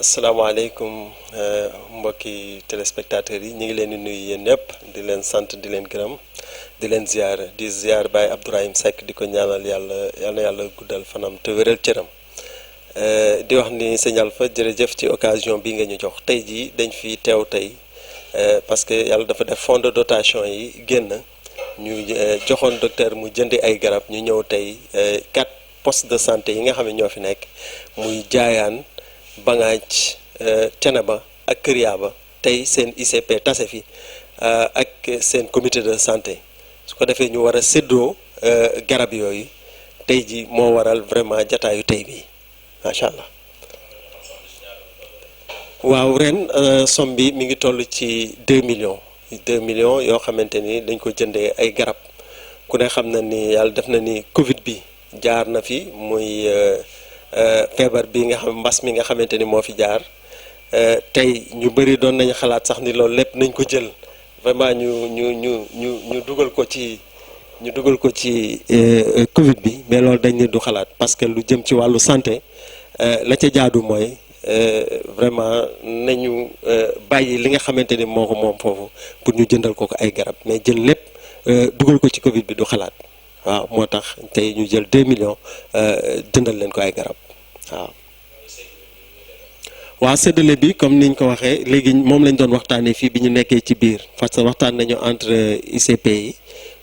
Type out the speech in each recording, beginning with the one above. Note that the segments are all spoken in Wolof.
asalaamaaleykum mbokki téléspectateurs yi ñu ngi leen di nuyu yéen ñëpp di leen sant di leen gërëm di leen ziar Baye Abdourahim Seck di ko ñaanal yàlla guddal fanam te wéral cëram di wax ni sëñ Alpha jërëjëf ci occasion bi nga ñu jox tey jii dañ fi teew tey parce que yàlla dafa def fonds de dotation yi génn ñu joxoon docteur mu jëndi ay garab ñu ñëw tey 4 postes de santé yi nga xam ne ñoo fi nekk muy jaayaan Bangaaj Thiénaba ak Kër Yaaba tey seen ICP tase fi ak seen comité de santé su ko defee ñu war a séddoo garab yooyu tey ji moo waral vraiment jataayu tey bi macha allah. waaw ren somme bi mi ngi toll ci 2 millions yoo xamante ni dañ ko jëndee ay garab ku ne xam na ni yàlla def na ni Covid bi jaar na fi muy. Feebar bi nga xam mbas mi nga xamante ni moo fi jaar tey ñu bëri doon nañu xalaat sax ni loolu lépp nañ ko jël vraiment ñu dugal ko ci Covid bi mais loolu dañ ne du xalaat parce que lu jëm ci wàllu santé la ca jaadu mooy vraiment nañu bàyyi li nga xamante ni moo ko moom foofu pour ñu jëndal ko ay garab mais jël lépp dugal ko ci Covid bi du xalaat waaw moo tax tey ñu jël 2 millions jëndal leen ko ay garab waaw séddale bi comme niñ ko waxee léegi moom lañ doon waxtaanee fii bi ñu nekkee ci biir parce que waxtaan nañu entre ICP yi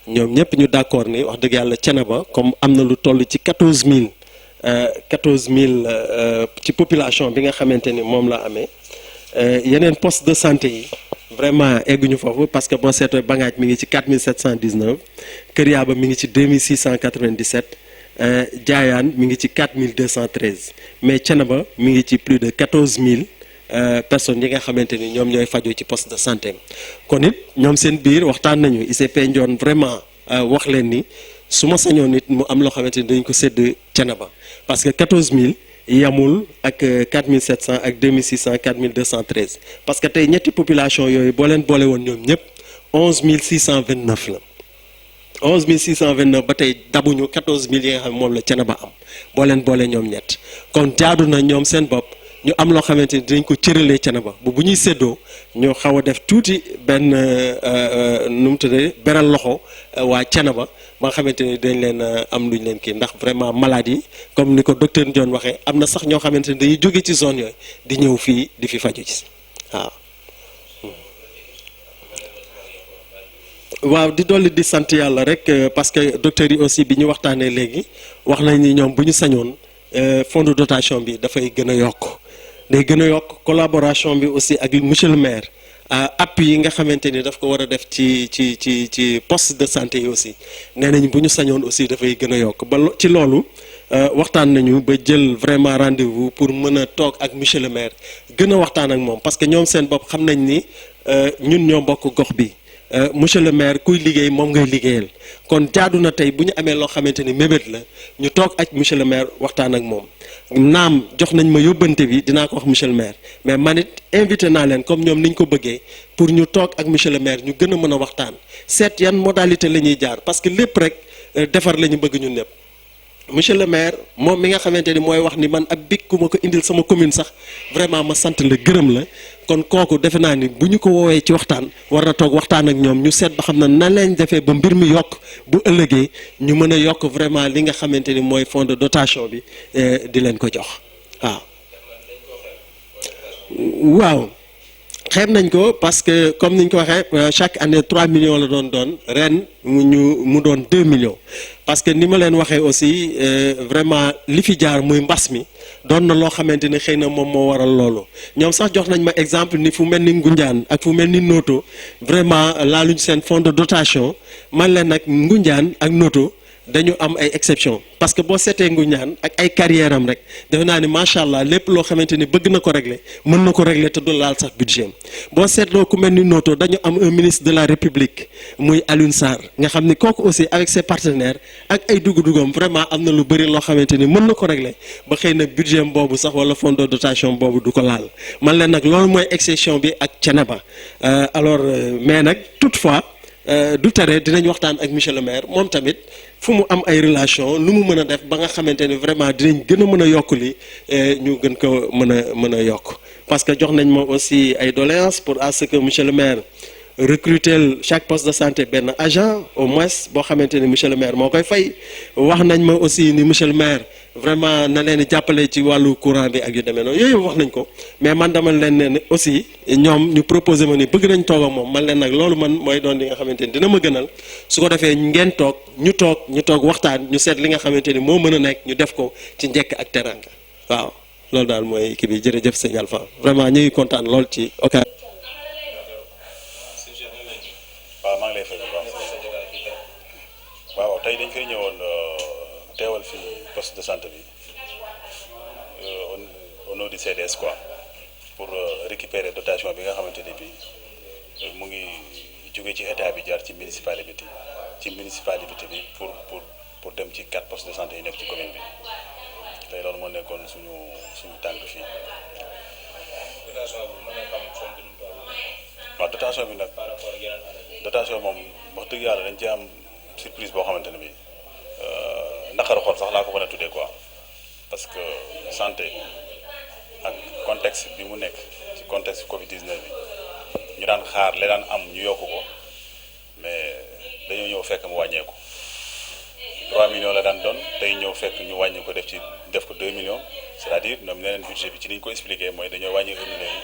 ñoom ñëpp ñu d'accord ni wax dëgg yàlla Thiénaba comme am na lu toll ci 14000 ci population bi nga xamante ni moom la amee yeneen poste de santé yi vraiment egguñu foofu parce que boo seetoo Bangaaj mi ngi ci 4719 Kër Yaaba mi ngi ci 2697 Jaayaan mi ngi ci 4213 mais Thiénaba mi ngi ci plus de 14000 personnes yi nga xamante ni ñoom ñooy faju ci poste de santé kon it ñoom seen biir waxtaan nañu ICP Ndione vraiment wax leen ni su ma sañoon nit mu am loo xamante ni dañ ko sédd Thiénaba parce que 14000 yamul ak 4700 ak 2600 4213 parce que tey ñetti population yooyu boo leen boole woon ñoom ñëpp 11629 la 11629 ba tey dabuñu 14000 yi nga xam moom la Thiénaba am boo leen boole ñoom ñett kon jaadu na ñoom seen bopp ñu am loo xamante ni dinañ ko cëralee Thiénaba bu ñuy séddoo ñu xaw a def tuuti benn nu mu tuddee beral loxo waa Thiénaba ba nga xamante ni dañ leen am luñ leen kii ndax vraiment malade yi comme ni ko docteur Ndione waxee am na sax ñoo xamante ni dañuy jóge ci zone yooyu di ñëw fii di fi faju ci waaw. waaw di dolli di sant yàlla rek parce que docteurs yi aussi bi ñu waxtaanee léegi wax nañ ni ñoom bu ñu sañoon fonds de dotation bi dafay gën a yokk day gën a yokk collaboration bi aussi ak monsieur le maire appui yi nga xamante ni daf ko war a def ci poste de santé yi aussi nee nañ bu ñu sañoon aussi dafay gën a yokk ba ci loolu waxtaan nañu ba jël vraiment rendez-vous pour mën a toog ak monsieur le maire gën a waxtaan ak moom parce que ñoom seen bopp xam nañ ni ñun ñoo bokk gox bi monsieur le maire kuy liggéey moom ngay liggéeyal kon jaadu na tey bu ñu amee loo xamante ni mébét la ñu toog ak monsieur le maire waxtaan ak moom naam jox nañ ma yóbbante bi dinaa ko wax monsieur le maire mais man it invité naa leen comme ñoom niñ ko bëggee pour ñu toog ak monsieur le maire ñu gën a mën a waxtaan seet yan modalité la ñuy jaar parce que lépp rek defar la ñu bëgg ñun ñëpp monsieur le maire moom mi nga xamante ni mooy wax ni man ab big ku ma ko indil sama commune sax vraiment ma sant la gërëm la kon kooku defe naa ni bu ñu ko woowee ci waxtaan war na toog waxtaan ak ñoom ñu seet ba xam ne nan lañ defee ba mbir mi yokk bu ëllëgee ñu mën a yokk vraiment li nga xamante ni mooy fonds de dotation bi di leen ko jox waaw xeeb nañ ko parce que comme niñ ko waxee chaque année 3 millions la doon ren mu doon 2 millions parce que ni ma leen waxee aussi vraiment li fi jaar muy mbas mi doon na loo xamante ni xëy na moom moo waral loolu ñoom sax jox nañ ma exemple ni fu mel ni Ngoundiane ak fu mel ni Noto vraiment laaluñ seen fonds de dotation man leen nag Ngoundiane ak Noto dañu am ay exception parce que boo seetee Ngoundiane ak ay carrière am rek defe naa ni macha allah lépp loo xamante ni bëgg na ko régler mën na ko régler te du laal sax budget boo seetloo ku mel ni Noto dañu am un ministre de la République muy Alioune Sarr nga xam ni kooku aussi avec ses partenaires ak ay dugg-duggam vraiment am na lu bëri loo xamante ni mën na ko régler ba xëy na budget boobu sax wala fonds de dotation boobu du ko laal man leen nag loolu mooy exception bi ak Thiénaba alors mais nag toutefois du tere dinañ waxtaan ak monsieur le maire moom tamit fu mu am ay relation lu mu mën a def ba nga xamante ni vraiment dinañ gën a mën a yokk li ñu gën ko mën a yokk parce que jox nañ ma aussi ay doléances pour à ce que monsieur le maire recruter chaque poste de santé ben agent au moins boo xamante ni monsieur le maire moo koy fay wax nañ ma aussi ni monsieur le maire vraiment na leen jàppale ci wàllu courant bi ak yu demee noonu yooyu wax nañ ko mais man dama leen ne aussi ñoom ñu proposé ma ni bëgg nañ toog ak moom man leen nag loolu man mooy doon li nga xamante ni dina ma gënal su ko defee ngeen toog ñu toog waxtaan ñu seet li nga xamante ni moo mën a nekk ñu def ko ci njëkk ak teranga waaw loolu daal mooy kii bi jërëjëf sëñ Alpha vraiment ñu ngi kontaan lool ci occasion. waaw maa ngi lay fay bu baax waaw tey dañ koy ñëwoon teewal fi poste de santé bi au nom du CDS quoi pour récupérer dotation bi nga xamante ni bi mu ngi jóge ci état bi jaar ci municipalité bi pour dem ci 4 postes de santé yi nekk ci commune bi tey loolu moo nekkoon suñu tànk fii. waaw dotation bi nag dotation moom wax dëgg yàlla dañ ci am surprise boo xamante ne bi naqaru xol sax laa ko mën a tuddee quoi parce que santé ak contexte bi mu nekk ci contexte Covid 19 bi ñu daan xaar la daan am ñu yokku ko mais dañoo ñëw fekk mu wàññeeku 3 millions la daan doon tey ñëw fekk ñu wàññi ko def ko 2 millions c'est-à-dire ñoom neneen budget bi ci ni ñu ko expliqué mooy dañoo wàññi rémunération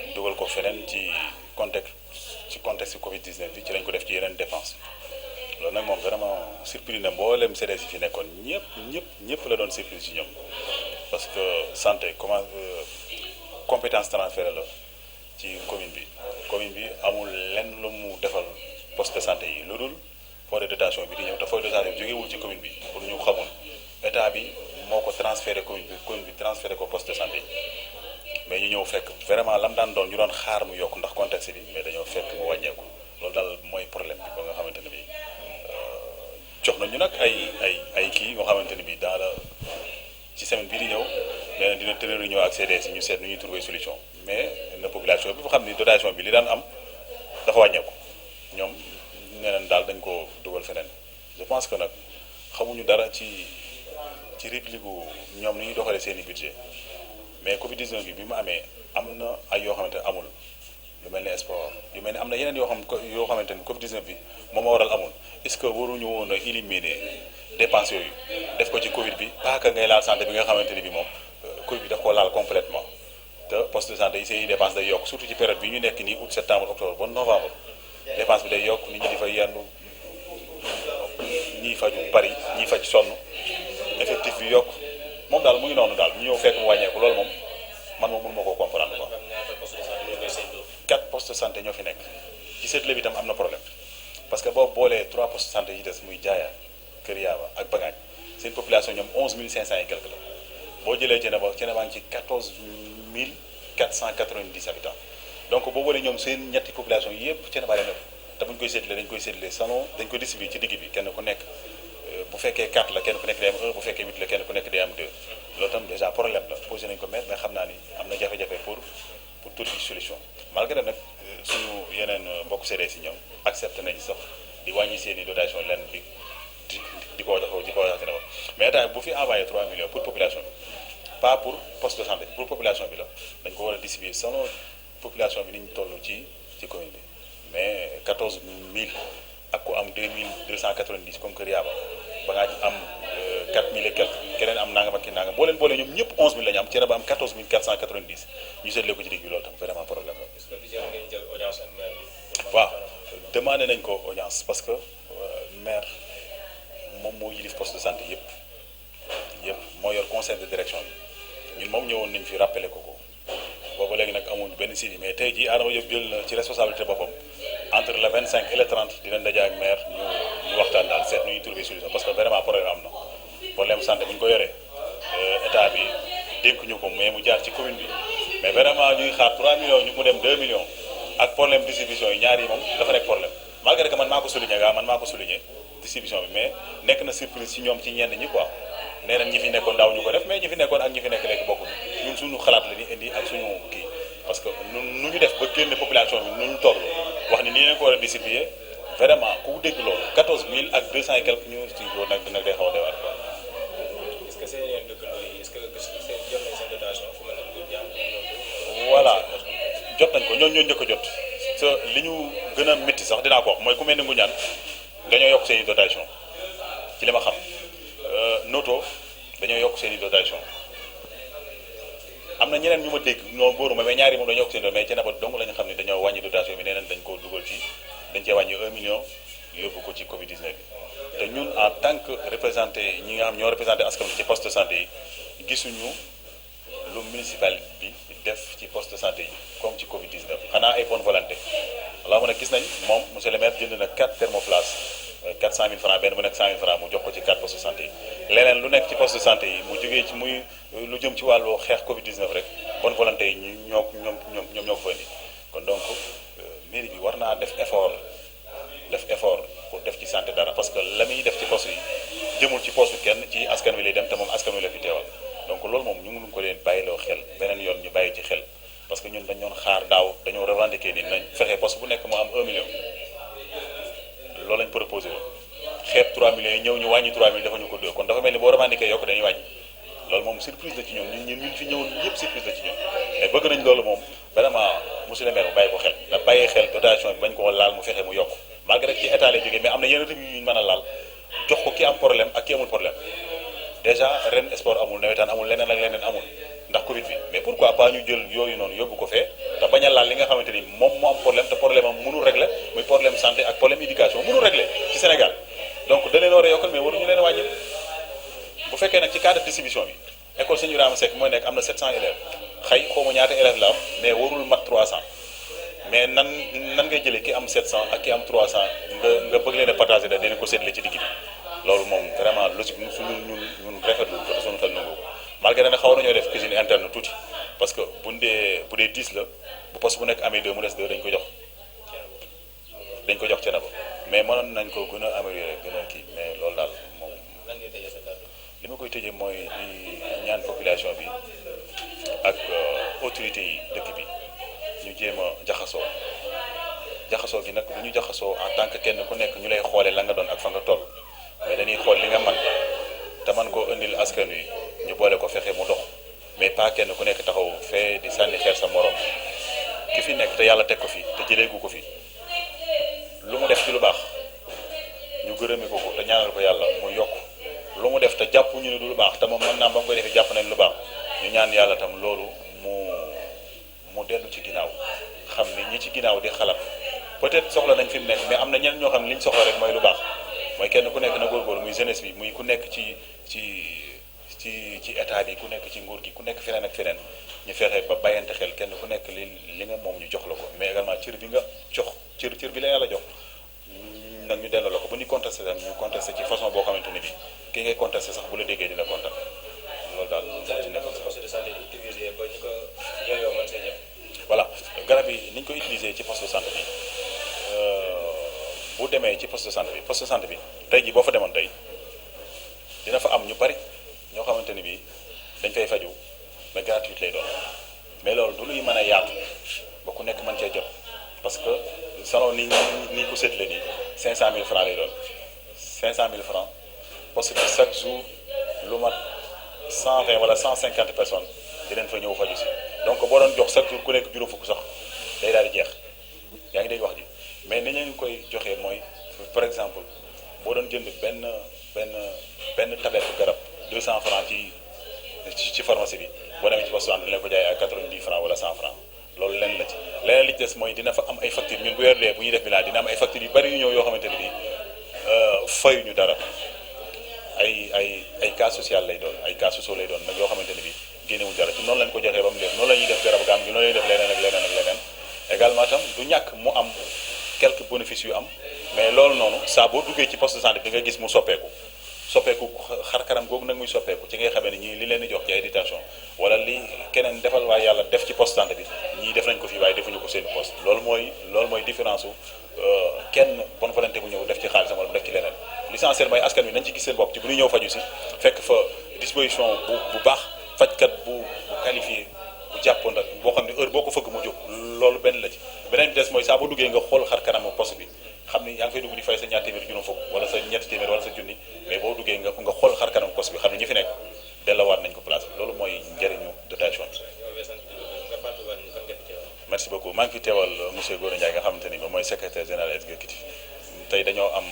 yi dugal ko feneen ci contexte Covid 19 bi ci lañ ko def ci yeneen dépense loolu nag moom vraiment surprise na mboolem CDS yi fi nekkoon ñëpp la doon surprise ci ñoom parce que santé compétence transférée la ci commune bi amul lenn lu mu defal poste de santé yi lu dul fonds de dotation bi di ñëw te fonds de dotation bi jógewul ci commune bi pour ñu xamul état bi moo ko transféré commune bi transféré ko poste de santé mais ñu ñëw fekk vraiment lam daan doon ñu doon xaar mu yokk ndax contexte bi mais dañoo fekk mu wàññeeku loolu daal mooy problème bi ba nga xamante ne bi jox nañu nag ay kii nga xamante ne bi ci semaine bii di ñëw nee na dina tëral ñëw ak CDS yi ñu seet nu ñuy trouver solution mais na population bi fa xam ni dotation bi li daan am dafa wàññeeku ñoom nee nañ daal dañ ko dugal feneen je pense que nag xamuñu dara ci réplique ñoom ni ñuy doxalee seen i budget mais Covid 19 bi mu amee am na ay yoo xamante ne amul lu mel ni sport yu mel ni am na yeneen yoo xamante ni Covid 19 bi moom moo waral amul est-ce que waruñu woon a éliminer dépenses yooyu def ko ci Covid bi pas que ngay laal santé bi nga xamante ni bi moom Covid bi daf ko laal complètement te poste de santé yi seen dépense day yokk surtout ci période bi ñu nekk nii août septembre octobre ba novembre dépense bi day yokk nit ñi di fa yendu ñiy faju bari ñiy faj sonn effectif bi yokk moom daal mu ngi noonu daal ñu ñëw fekk mu wàññeeku loolu moom man moom mënu ma koo comprendre quoi. 4 postes de santé ñoo fi nekk ci seetle bi itam am na problème parce que boo boolee 3 postes de santé yi des muy Jaaya Kër Yaaba ak Bagaaj seen population ñoom 11500 et quelque la boo jëlee Thiénaba ngi ci 14490 habitants donc boo boolee ñoom seen ñetti population yëpp Thiénaba leen ëpp te bu ñu koy seetlee dañ koy seetlee selon dañ ko distribuer ci digg bi kenn ku nekk bu fekkee 4 la kenn ku nekk day am 1 bu fekkee 8 la kenn ku nekk day am 2 loolu tam déjà problème la posé nañ ko mais xam naa ni am na jafe-jafe pour trouver solution malgré nag suñu yeneen mbokk CDS yi ñoom accepté nañu sax di wàññi seen i dotation lenn di ko waxati na ko mais état bu fi envoyé 3 millions pour population bi pas pour poste de santé pour population bi la dañ ko war a distribuer selon population bi ni ñu toll ci commune bi mais 14000 ak ku am 2290 comme Kër Yaaba ba ngaa am 4000 et quelque keneen am nangam ak ki nangam boo leen boolee ñoom ñëpp 11000 la ñu am Thiénaba am 14490 ñu seetlee ko ci digg bi loolu tam vraiment problème la. est-ce que du jar ngeen jël audience ak maire bi. waaw demandé nañ ko audience parce que maire moom moo yilif poste de santé yëpp moo yor conseil de direction bi ñun moom ñëwoon nañ fi rappelé ko boobu léegi nag amuñu benn suivi mais tey jii Adama Diop jël na ci responsabilité boppam entre le 25 et le 30 dinañ daje ak maire ñu waxtaan daal seet nu ñuy trouver solution parce que vraiment problème am na problème santé bu ñu ko yoree état bi dénk ñu ko mais mu jaar ci commune bi mais vraiment ñuy xaar 3 millions ñu mu dem 2 millions ak problème distribution yi ñaar yi moom dafa nekk problème malgré que man maa ko souligné distribution bi mais nekk na surprise ci ñoom ci ñenn ñi quoi nee nañ ñi fi nekkoon daaw ñu ko def mais ñi fi nekkoon ak ñi fi nekk léegi bokkuñu ñun suñu xalaat la ni indi ak suñu kii parce que nu ñu def ba génne population bi nu ñu toll wax ni nii leen ko war a distribuer vraiment ku dégg loolu 14000 ak 200 et quelques ñu ci loolu nag day xaw a dewaat quoi. est-ce que seen yeneen dëkkandoo yi est-ce que jot nañ seen dotation fu mel ne Ndour Diagne. ñooñu ñoo njëkk a jot sa li ñu gën a métti sax dinaa ko wax mooy ku mel ni Ngoundiane dañoo yokk seen i dotation ci li ma xam Noto dañoo yokk seen i dotation am na ñeneen ñu ma dégg ñoo bóoruma mais ñaari moom dañoo yokk seen i mais ci nabat dong la ñu xam ne dañoo wàññi dotation bi nee nañ dañ koo dugal ci dañ cee wàññi 1 million yóbbu ko ci Covid 19 bi te ñun en tant que représenté ñi nga xam ñoo représenté askan wi ci poste de santé yi gisuñu lu municipal bi def ci poste de santé yi comme ci Covid 19 xanaa ay bonne volonté alors nag gis nañ moom monsieur le maire jënd na 4 thermoflash 400 000 francs benn bu nekk 100 000 francs mu jox ko ci 4 postes de santé yi leneen lu nekk ci poste de santé yi mu jógee ci muy lu jëm ci wàllu xeex Covid 19 rek bonne volonté yi ñoo ko fa indi kon donc mairie bi war naa def effort pour def ci santé dara parce que la muy def ci poste yi jëmul ci poste kenn ci askan wi lay dem te moom askan wi la fi teewal donc loolu moom ñu ngi ko leen bàyyiloo xel beneen yoon ñu bàyyi ci xel parce que ñun dañ doon xaar daaw dañoo revendiquer ni nañ fexe poste bu nekk mu am 1 million loolu lañ proposé woon xeeb 3 millions yi ñëw ñu wàññi 3 millions dafa ñu ko 2 kon dafa mel ni boo revendiquer yokk dañuy wàññi loolu moom surprise la ci ñun ñun fi ñëwoon ñëpp surprise la ci ñun mais bëgg nañ loolu moom vraiment monsieur le maire bu bàyyi ko xel da bàyyee xel dotation bi bañ ko laal mu fexe mu yokk malgré que ci état lay jógee mais am na yeneen réew yu ñu mën a laal jox ko ki am problème ak ki amul problème déjà ren sport amul nawetaan amul leneen ak leneen amul ndax Covid bi mais pourquoi pas ñu jël yooyu noonu yóbbu ko fee te bañ a laal li nga xamante ni moom moo am problème te problème am mënul régler muy problème santé ak problème éducation mënul régler ci Sénégal donc da leen war a yokkal mais waruñu leen a wàññi bu fekkee nag ci cadre distribution bi école Sëñ Ibrahima Seck mooy nekk am na 700 élèves xëy xaw ma ñaata élèves la am mais warul mat 300 mais nan ngay jëlee ki am 700 ak ki am 300 nga bëgg leen a partager da dina ko séddale ci digg bi loolu moom vraiment logique ñun rafetlu ko te suñu xel nangu ko malgré nag xaw nañoo def cuisine interne tuuti parce que bu dee 10 la bu poste bu nekk amee 2 mu des 2 dañ ko jox ci na ko mais mënoon nañ ko gën a améliorer gën a kii mais loolu daal moom li ma koy tëjee mooy di ñaan population bi ak autorités yi dëkk bi ñu jéem a jaxasoo gi nag lu ñu jaxasoo en tant que kenn ku nekk ñu lay xoolee la nga doon ak fa nga toll mais dañuy xool li nga man te man koo indil askan wi ñu boole ko fexe mu dox mais pas kenn ku nekk taxaw fee di sànni xeer sa morom ki fi nekk te yàlla teg ko fi te jëleegu ko fi lu mu def ci lu baax ñu gërëme ko te ñaanal ko yàlla mu yokk lu mu def te jàpp ñu ne du lu baax te moom mën naa ba mu koy defee jàpp nañ lu baax ñu ñaan yàlla tam loolu mu dellu ci ginnaaw xam ni ñi ci ginnaaw di xalaat peut-être soxla nañ fi mu nekk mais am na ñeneen ñoo xam ne li ñu soxla rek mooy lu baax mooy kenn ku nekk na góorgóorlu muy jeunesse bi muy ku nekk ci état bi ku nekk ci nguur gi ku nekk feneen ak feneen ñu fexe ba bàyyante xel kenn ku nekk li nga moom ñu jox la ko mais également cër bi nga jox cër bi la yàlla jox nag ñu delloo la ko bu ñu contesté tam ñu contesté ci façon boo xamante ne bi ki ngay contesté sax bu la déggee dina kontaan loolu daal moo ci nekk poste de santé di utiliser ba ñu ko yooyoo mën see ñëpp. voilà garab yi ni ñu ko utilisé ci poste de santé bi bu demee ci poste de santé bi tey jii boo fa demoon tey dina fa am ñu bari ñoo xamante ni bii dañ fay faju mais gratuite lay doon mais loolu du luy mën a yaatu ba ku nekk mën cee jot parce que salon ni ko séddale nii 500 000 francs lay doon 500 000 francs parce que chaque jour lu mat 120 wala 150 personnes dinañ fa ñëw faju si donc boo doon jox chaque jour ku nekk juróom fukk sax day daal di jeex yaa ngi dégg wax ji mais ni ñu koy joxee mooy par exemple boo doon jënd benn tablette garab 200 francs ci pharmacie bi boo demee ci poste dañ leen ko jaay ak 90 francs wala 100 francs loolu lenn la ci leneen li ci des mooy dina fa am ay factures ñun bu weer dee bu ñuy def bilan dina am ay factures yu bari yu ñëw yoo xamante ne bii fayuñu dara ay cas social lay doon ay cas sociaux lay doon nag yoo xamante ne bii génnewuñ dara ci noonu lañ ko joxee ba mu def noonu la ñuy def garab gaam gi noonu la ñuy def leneen ak leneen également tam du ñàkk mu am quelques bénéfices yu am mais loolu noonu saa boo duggee ci poste de santé bi nga gis mu soppeeku xar kanam googu nag muy soppeeku ci ngay xamee ne ñii li leen di jox ci éducation wala li keneen defal waaye yàlla def ci poste de santé bi ñii def nañ ko fii waaye defuñu ko seen poste loolu mooy différence u kenn bonne volonté bu ñëw def ci xaalisam wala mu def ci leneen l'essentiel mooy askan wi nañ ci gis seen bopp ci bu ñuy ñëw faju si fekk fa disposition bu baax fajkat bu qualifié bu jàppandal boo xam ne heure boo ko fëgg mu jóg loolu benn la ci beneen bi des mooy saa boo duggee nga xool xar kanamu poste bi xam ni yaa ngi fay dugg di fay sa ñaar téeméer juróom fukk wala sa ñetti téeméer wala sa junni mais boo duggee nga xool xar kanamu poste bi xam ne ñi fi nekk dellawaat nañ ko place bi loolu mooy njëriñu dotation bi merci merci beaucoup maa ngi fi teewal monsieur Gora Ndiaye nga xamante ni moom mooy secrétaire général exécutif tey dañoo am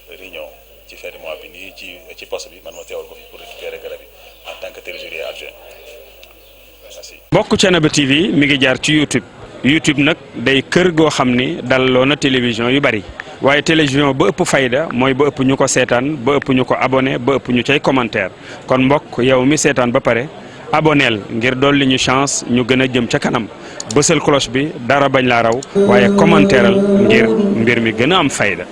réunion ci fin du mois bi nii ci poste bi man ma teewal ko fi pour récupérer garab yi en tant que trésorier adjoint merci. mbokk Thiénaba TV mi ngi jaar ci YouTube nag day kër goo xam ni dalloo na télévision yu bari waaye télévision ba ëpp fayda mooy ba ëpp ñu ko seetaan ba ëpp ñu ko abonné ba ëpp ñu cay commentaire kon mbokk yow mi seetaan ba pare aboneel ngir dolli ñu chance ñu gën a jëm ca kanam bësal cloche bi dara bañ laa raw waaye commentaireal ngir mbir mi gën a am fayda.